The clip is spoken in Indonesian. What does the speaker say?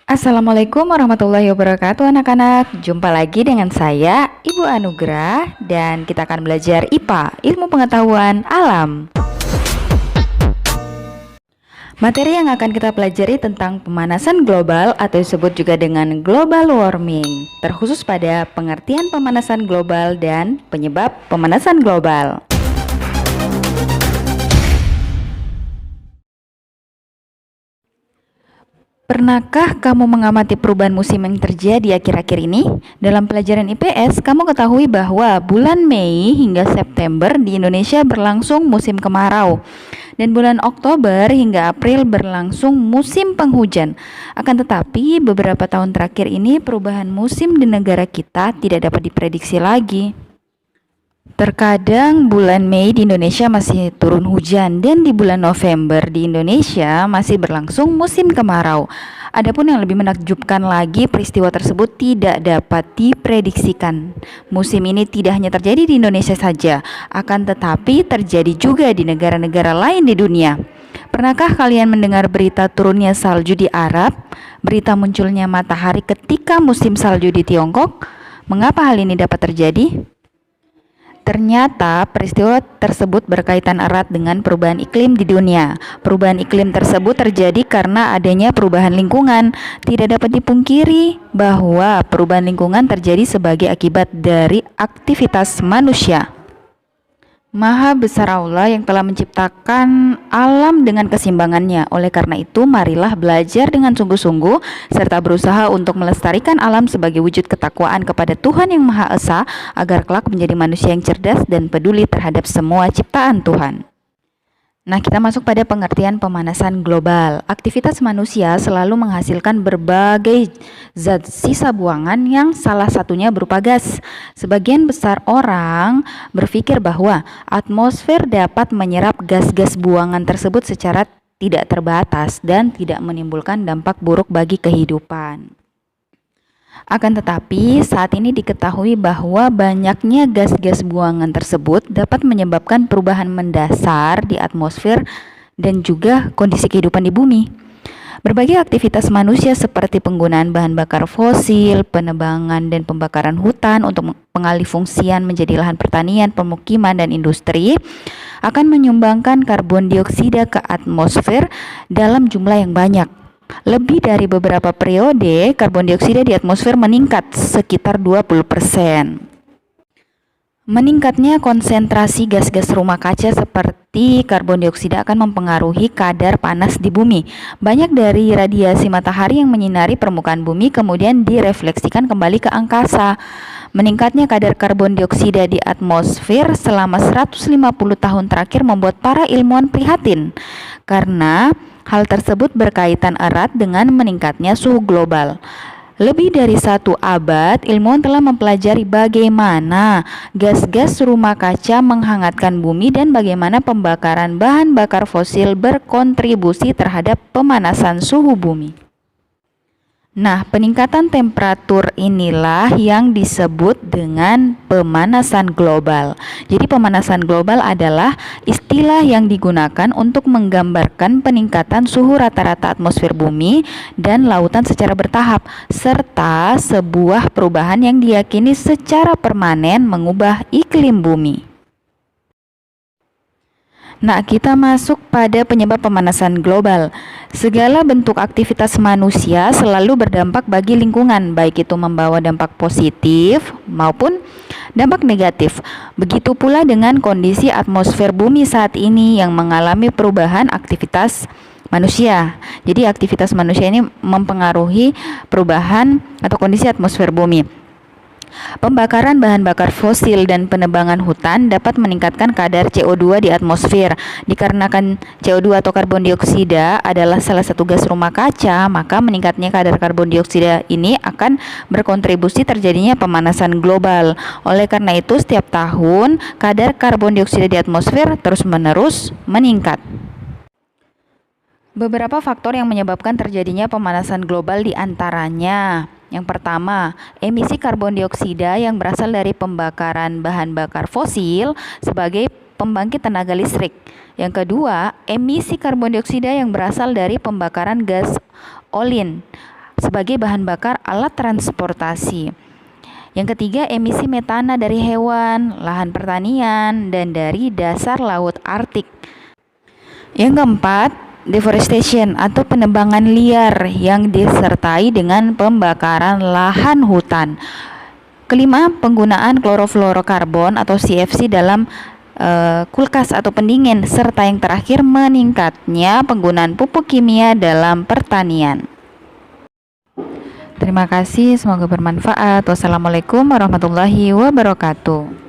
Assalamualaikum warahmatullahi wabarakatuh anak-anak. Jumpa lagi dengan saya Ibu Anugrah dan kita akan belajar IPA, Ilmu Pengetahuan Alam. Materi yang akan kita pelajari tentang pemanasan global atau disebut juga dengan global warming, terkhusus pada pengertian pemanasan global dan penyebab pemanasan global. Pernahkah kamu mengamati perubahan musim yang terjadi akhir-akhir ini? Dalam pelajaran IPS, kamu ketahui bahwa bulan Mei hingga September di Indonesia berlangsung musim kemarau, dan bulan Oktober hingga April berlangsung musim penghujan. Akan tetapi, beberapa tahun terakhir ini perubahan musim di negara kita tidak dapat diprediksi lagi. Terkadang bulan Mei di Indonesia masih turun hujan dan di bulan November di Indonesia masih berlangsung musim kemarau. Adapun yang lebih menakjubkan lagi, peristiwa tersebut tidak dapat diprediksikan. Musim ini tidak hanya terjadi di Indonesia saja, akan tetapi terjadi juga di negara-negara lain di dunia. Pernahkah kalian mendengar berita turunnya salju di Arab? Berita munculnya matahari ketika musim salju di Tiongkok? Mengapa hal ini dapat terjadi? Ternyata peristiwa tersebut berkaitan erat dengan perubahan iklim di dunia. Perubahan iklim tersebut terjadi karena adanya perubahan lingkungan. Tidak dapat dipungkiri bahwa perubahan lingkungan terjadi sebagai akibat dari aktivitas manusia. Maha besar Allah yang telah menciptakan alam dengan keseimbangannya. Oleh karena itu, marilah belajar dengan sungguh-sungguh serta berusaha untuk melestarikan alam sebagai wujud ketakwaan kepada Tuhan yang Maha Esa, agar kelak menjadi manusia yang cerdas dan peduli terhadap semua ciptaan Tuhan. Nah, kita masuk pada pengertian pemanasan global. Aktivitas manusia selalu menghasilkan berbagai zat sisa buangan yang salah satunya berupa gas. Sebagian besar orang berpikir bahwa atmosfer dapat menyerap gas-gas buangan tersebut secara tidak terbatas dan tidak menimbulkan dampak buruk bagi kehidupan. Akan tetapi, saat ini diketahui bahwa banyaknya gas-gas buangan tersebut dapat menyebabkan perubahan mendasar di atmosfer dan juga kondisi kehidupan di bumi. Berbagai aktivitas manusia seperti penggunaan bahan bakar fosil, penebangan dan pembakaran hutan untuk pengalihfungsian menjadi lahan pertanian, pemukiman, dan industri akan menyumbangkan karbon dioksida ke atmosfer dalam jumlah yang banyak. Lebih dari beberapa periode, karbon dioksida di atmosfer meningkat sekitar 20%. Meningkatnya konsentrasi gas-gas rumah kaca seperti karbon dioksida akan mempengaruhi kadar panas di bumi. Banyak dari radiasi matahari yang menyinari permukaan bumi kemudian direfleksikan kembali ke angkasa. Meningkatnya kadar karbon dioksida di atmosfer selama 150 tahun terakhir membuat para ilmuwan prihatin, karena hal tersebut berkaitan erat dengan meningkatnya suhu global. Lebih dari 1 abad, ilmuwan telah mempelajari bagaimana gas-gas rumah kaca menghangatkan bumi dan bagaimana pembakaran bahan bakar fosil berkontribusi terhadap pemanasan suhu bumi. Nah, peningkatan temperatur inilah yang disebut dengan pemanasan global. Jadi pemanasan global adalah istilah yang digunakan untuk menggambarkan peningkatan suhu rata-rata atmosfer bumi dan lautan secara bertahap, serta sebuah perubahan yang diyakini secara permanen mengubah iklim bumi. Nah, kita masuk pada penyebab pemanasan global. Segala bentuk aktivitas manusia selalu berdampak bagi lingkungan, baik itu membawa dampak positif maupun dampak negatif. Begitu pula dengan kondisi atmosfer bumi saat ini yang mengalami perubahan aktivitas manusia. Jadi aktivitas manusia ini mempengaruhi perubahan atau kondisi atmosfer bumi. Pembakaran bahan bakar fosil dan penebangan hutan dapat meningkatkan kadar CO2 di atmosfer. Dikarenakan CO2 atau karbon dioksida adalah salah satu gas rumah kaca, maka meningkatnya kadar karbon dioksida ini akan berkontribusi terjadinya pemanasan global. Oleh karena itu, setiap tahun kadar karbon dioksida di atmosfer terus-menerus meningkat. Beberapa faktor yang menyebabkan terjadinya pemanasan global diantaranya: yang pertama, emisi karbon dioksida yang berasal dari pembakaran bahan bakar fosil sebagai pembangkit tenaga listrik. Yang kedua, emisi karbon dioksida yang berasal dari pembakaran gas olin sebagai bahan bakar alat transportasi. Yang ketiga, emisi metana dari hewan, lahan pertanian, dan dari dasar laut Arktik. Yang keempat, deforestation atau penebangan liar yang disertai dengan pembakaran lahan hutan. Kelima, penggunaan klorofluorokarbon atau CFC dalam kulkas atau pendingin, serta yang terakhir, meningkatnya penggunaan pupuk kimia dalam pertanian. Terima kasih, semoga bermanfaat. Wassalamualaikum warahmatullahi wabarakatuh.